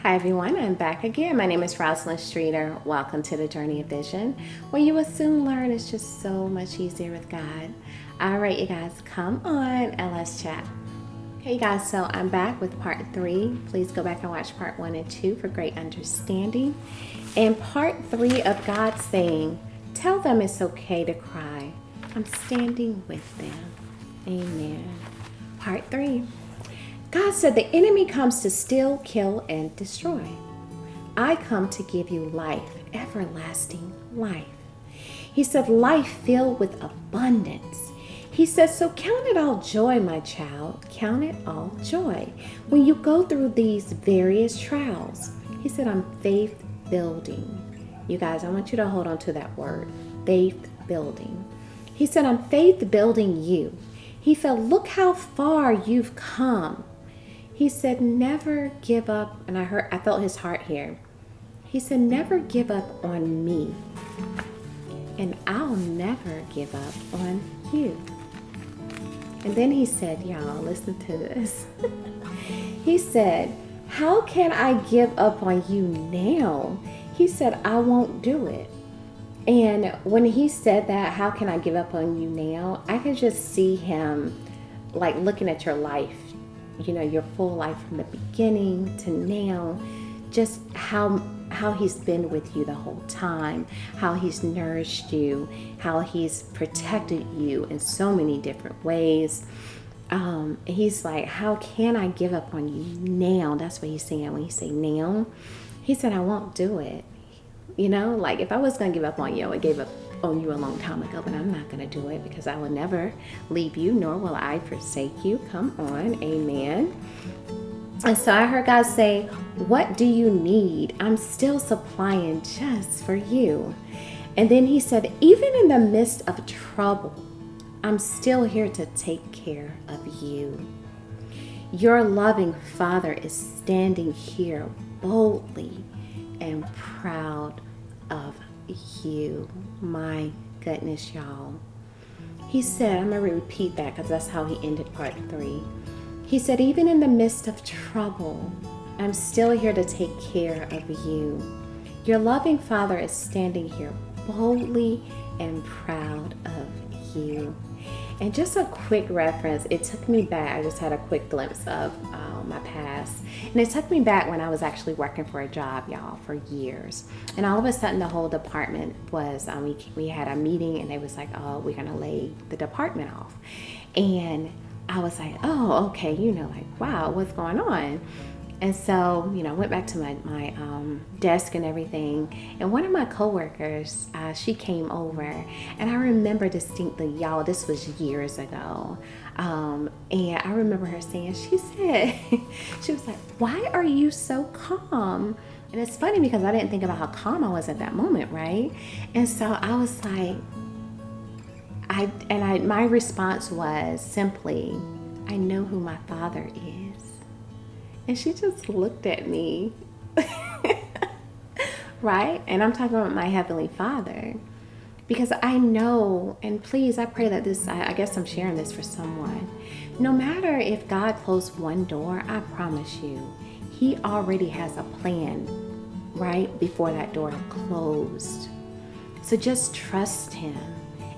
Hi everyone, I'm back again. My name is Rosalyn Streeter. Welcome to the Journey of Vision, where you will soon learn it's just so much easier with God. All right, you guys, come on and let's chat. Okay, you guys, so I'm back with part 3. Please go back and watch part 1 and 2 for great understanding. And part 3 of God saying, tell them it's okay to cry. I'm standing with them. Amen. Part 3. God said the enemy comes to steal, kill, and destroy. I come to give you life, everlasting life. He said life filled with abundance. He says, so count it all joy, my child. Count it all joy when you go through these various trials. He said, I'm faith building. You guys, I want you to hold on to that word, faith building. He said, I'm faith building you. He said, look how far you've come. He said, never give up. And I felt his heart here. He said, never give up on me. And I'll never give up on you. And then he said, y'all, listen to this. He said, how can I give up on you now? He said, I won't do it. And when he said that, how can I give up on you now? I could just see him like looking at your life, you know, your full life from the beginning to now, just how he's been with you the whole time, how he's nourished you, how he's protected you in so many different ways. He's like, how can I give up on you now? That's what he's saying when he say now. He said, I won't do it. You know, like if I was going to give up on you, I gave up on you a long time ago, but I'm not going to do it because I will never leave you, nor will I forsake you. Come on, amen. And so I heard God say, what do you need? I'm still supplying just for you. And then he said, even in the midst of trouble, I'm still here to take care of you. Your loving Father is standing here boldly and proud of you. My goodness, y'all. He said, I'm going to repeat that because that's how he ended part 3. He said, even in the midst of trouble, I'm still here to take care of you. Your loving Father is standing here boldly and proud of you. And just a quick reference, it took me back. I just had a quick glimpse of my past. And it took me back when I was actually working for a job, y'all, for years. And all of a sudden, the whole department was, we had a meeting and they was like, oh, we're going to lay the department off. And I was like, oh, okay, you know, like, wow, what's going on? And so, you know, I went back to my desk and everything. And one of my coworkers, she came over. And I remember distinctly, y'all, this was years ago. And I remember her saying, she said, she was like, why are you so calm? And it's funny because I didn't think about how calm I was at that moment, right? And so I was like, my response was simply, I know who my Father is. And she just looked at me, right? And I'm talking about my Heavenly Father. Because I know, and please, I pray that this, I guess I'm sharing this for someone. No matter if God closed one door, I promise you, He already has a plan right before that door closed. So just trust Him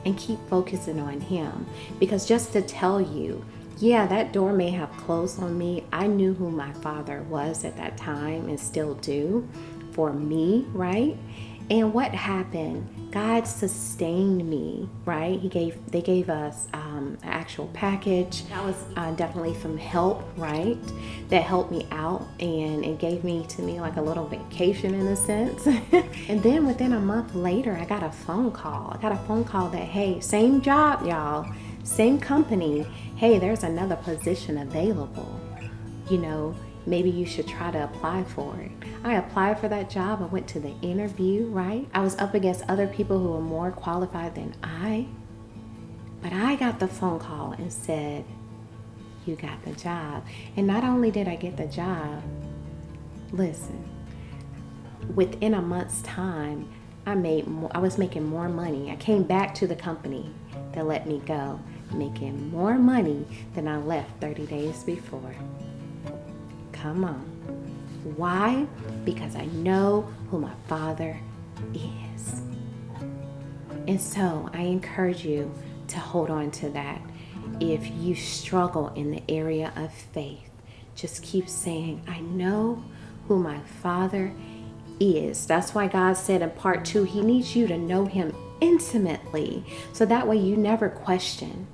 and keep focusing on Him. Because just to tell you, yeah, that door may have closed on me. I knew who my Father was at that time and still do for me, right? And what happened? God sustained me, right? They gave us an actual package. That was definitely some help, right? That helped me out, and it gave me like a little vacation in a sense. And then within a month later, I got a phone call. That, hey, same job, y'all, same company. Hey, there's another position available. You know, maybe you should try to apply for it. I applied for that job. I went to the interview, right? I was up against other people who were more qualified than I. But I got the phone call and said, you got the job. And not only did I get the job, listen, within a month's time, I was making more money. I came back to the company that let me go, making more money than I left 30 days before. Come on. Why? Because I know who my Father is. And so I encourage you to hold on to that. If you struggle in the area of faith, just keep saying, I know who my Father is. That's why God said in part 2, he needs you to know him intimately. So that way you never question.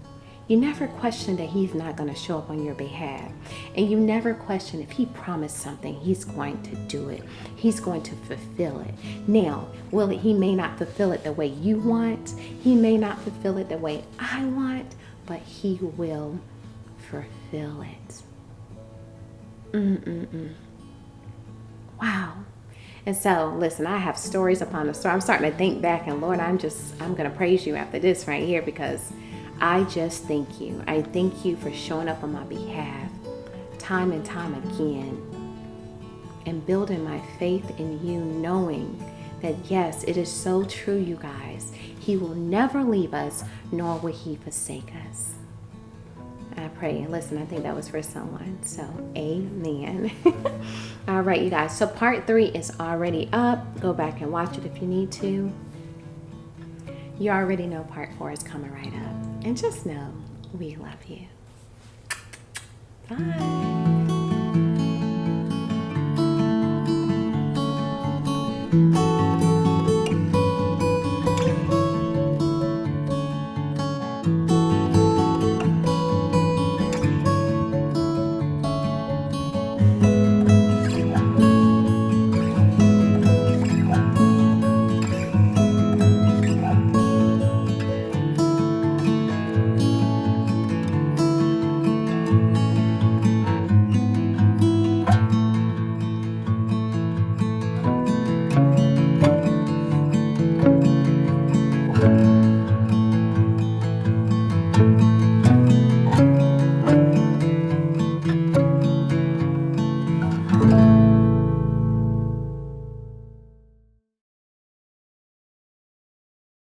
You never question that he's not going to show up on your behalf. And you never question if he promised something, he's going to do it. He's going to fulfill it. Now, he may not fulfill it the way you want. He may not fulfill it the way I want, but he will fulfill it. Wow. And so, listen, I have stories upon the story. I'm starting to think back, and Lord, I'm going to praise you after this right here, because I just thank you. I thank you for showing up on my behalf time and time again and building my faith in you, knowing that, yes, it is so true, you guys. He will never leave us, nor will he forsake us. I pray. And listen, I think that was for someone. So, amen. All right, you guys. So part 3 is already up. Go back and watch it if you need to. You already know part 4 is coming right up. And just know we love you. Bye.